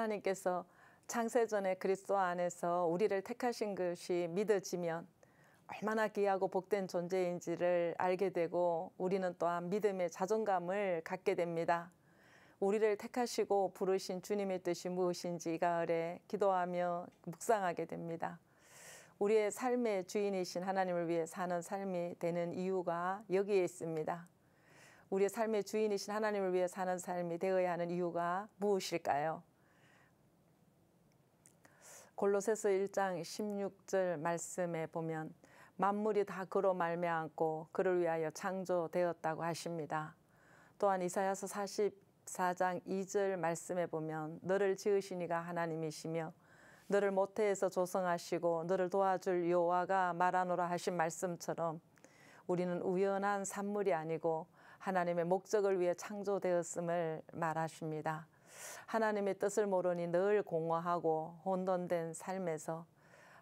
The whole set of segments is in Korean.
하나님께서 창세전에 그리스도 안에서 우리를 택하신 것이 믿어지면 얼마나 귀하고 복된 존재인지를 알게 되고 우리는 또한 믿음의 자존감을 갖게 됩니다. 우리를 택하시고 부르신 주님의 뜻이 무엇인지 이 가을에 기도하며 묵상하게 됩니다. 우리의 삶의 주인이신 하나님을 위해 사는 삶이 되는 이유가 여기에 있습니다. 우리의 삶의 주인이신 하나님을 위해 사는 삶이 되어야 하는 이유가 무엇일까요? 골로새서 1장 16절 말씀에 보면 만물이 다 그로 말미암고 그를 위하여 창조되었다고 하십니다. 또한 이사야서 44장 2절 말씀에 보면 너를 지으신 이가 하나님이시며 너를 모태에서 조성하시고 너를 도와줄 여호와가 말하노라 하신 말씀처럼 우리는 우연한 산물이 아니고 하나님의 목적을 위해 창조되었음을 말하십니다. 하나님의 뜻을 모르니 늘 공허하고 혼돈된 삶에서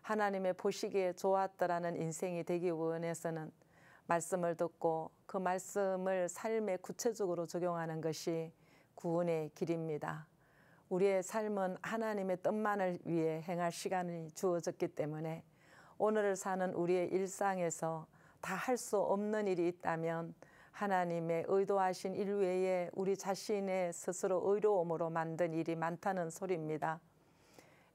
하나님의 보시기에 좋았더라는 인생이 되기 원해서는 말씀을 듣고 그 말씀을 삶에 구체적으로 적용하는 것이 구원의 길입니다. 우리의 삶은 하나님의 뜻만을 위해 행할 시간이 주어졌기 때문에 오늘을 사는 우리의 일상에서 다 할 수 없는 일이 있다면 하나님의 의도하신 일 외에 우리 자신의 스스로 의로움으로 만든 일이 많다는 소리입니다.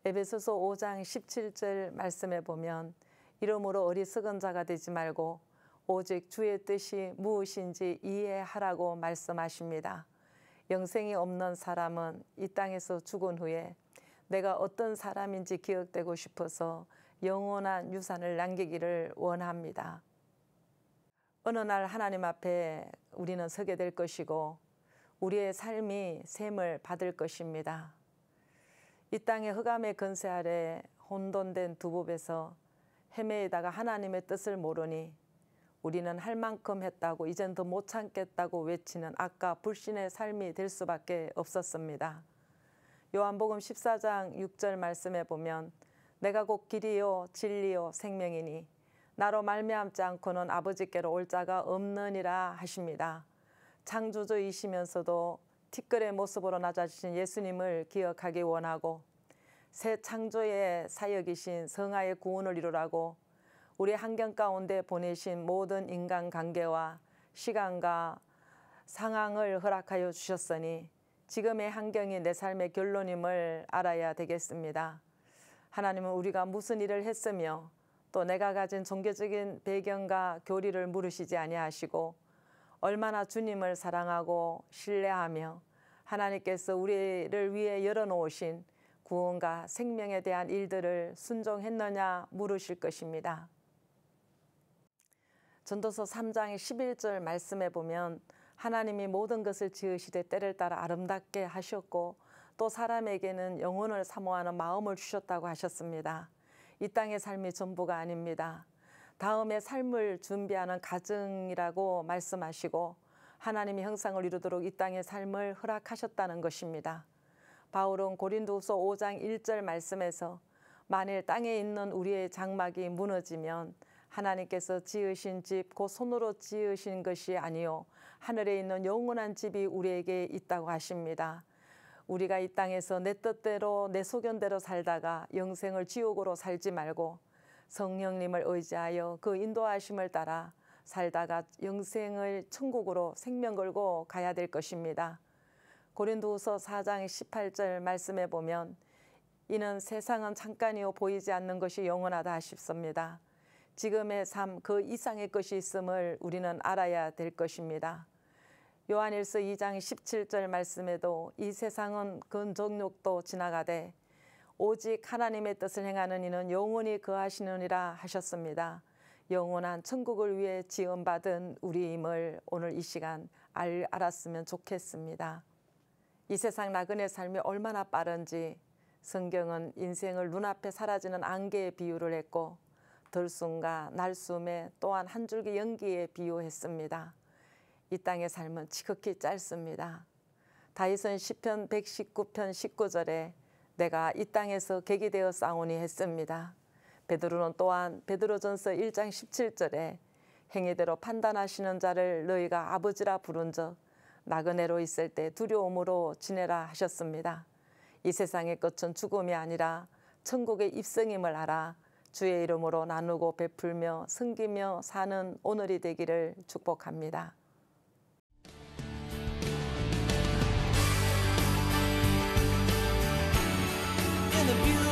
에베소서 5장 17절 말씀에 보면 이러므로 어리석은 자가 되지 말고 오직 주의 뜻이 무엇인지 이해하라고 말씀하십니다. 영생이 없는 사람은 이 땅에서 죽은 후에 내가 어떤 사람인지 기억되고 싶어서 영원한 유산을 남기기를 원합니다. 어느 날 하나님 앞에 우리는 서게 될 것이고 우리의 삶이 셈을 받을 것입니다. 이 땅의 흑암의 권세 아래 혼돈된 두법에서 헤매다가 하나님의 뜻을 모르니 우리는 할 만큼 했다고 이젠 더 못 참겠다고 외치는 악과 불신의 삶이 될 수밖에 없었습니다. 요한복음 14장 6절 말씀에 보면 내가 곧 길이요 진리요 생명이니 나로 말미암지 않고는 아버지께로 올 자가 없느니라 하십니다. 창조주이시면서도 티끌의 모습으로 낮아지신 예수님을 기억하기 원하고 새 창조의 사역이신 성화의 구원을 이루라고 우리 환경 가운데 보내신 모든 인간관계와 시간과 상황을 허락하여 주셨으니 지금의 환경이 내 삶의 결론임을 알아야 되겠습니다. 하나님은 우리가 무슨 일을 했으며 또 내가 가진 종교적인 배경과 교리를 물으시지 아니하시고 얼마나 주님을 사랑하고 신뢰하며 하나님께서 우리를 위해 열어놓으신 구원과 생명에 대한 일들을 순종했느냐 물으실 것입니다. 전도서 3장 11절 말씀에 보면 하나님이 모든 것을 지으시되 때를 따라 아름답게 하셨고 또 사람에게는 영혼을 사모하는 마음을 주셨다고 하셨습니다. 이 땅의 삶이 전부가 아닙니다. 다음의 삶을 준비하는 가정이라고 말씀하시고 하나님의 형상을 이루도록 이 땅의 삶을 허락하셨다는 것입니다. 바울은 고린도후서 5장 1절 말씀에서 만일 땅에 있는 우리의 장막이 무너지면 하나님께서 지으신 집 곧 손으로 지으신 것이 아니요 하늘에 있는 영원한 집이 우리에게 있다고 하십니다. 우리가 이 땅에서 내 뜻대로 내 소견대로 살다가 영생을 지옥으로 살지 말고 성령님을 의지하여 그 인도하심을 따라 살다가 영생을 천국으로 생명 걸고 가야 될 것입니다. 고린도후서 4장 18절 말씀에 보면 이는 세상은 잠깐이요 보이지 않는 것이 영원하다 하십니다. 지금의 삶 그 이상의 것이 있음을 우리는 알아야 될 것입니다. 요한일서 2장 17절 말씀에도 이 세상은 근정욕도 지나가되 오직 하나님의 뜻을 행하는 이는 영원히 거하시느니라 하셨습니다. 영원한 천국을 위해 지원받은 우리임을 오늘 이 시간 알았으면 좋겠습니다. 이 세상 나그네 삶이 얼마나 빠른지 성경은 인생을 눈앞에 사라지는 안개에 비유를 했고 들숨과 날숨에 또한 한 줄기 연기에 비유했습니다. 이 땅의 삶은 지극히 짧습니다. 다윗은 시편 119편 19절에 내가 이 땅에서 객이 되어 싸우니 했습니다. 베드로는 또한 베드로전서 1장 17절에 행위대로 판단하시는 자를 너희가 아버지라 부른즉 나그네로 있을 때 두려움으로 지내라 하셨습니다. 이 세상의 끝은 죽음이 아니라 천국의 입성임을 알아 주의 이름으로 나누고 베풀며 섬기며 사는 오늘이 되기를 축복합니다. In the beauty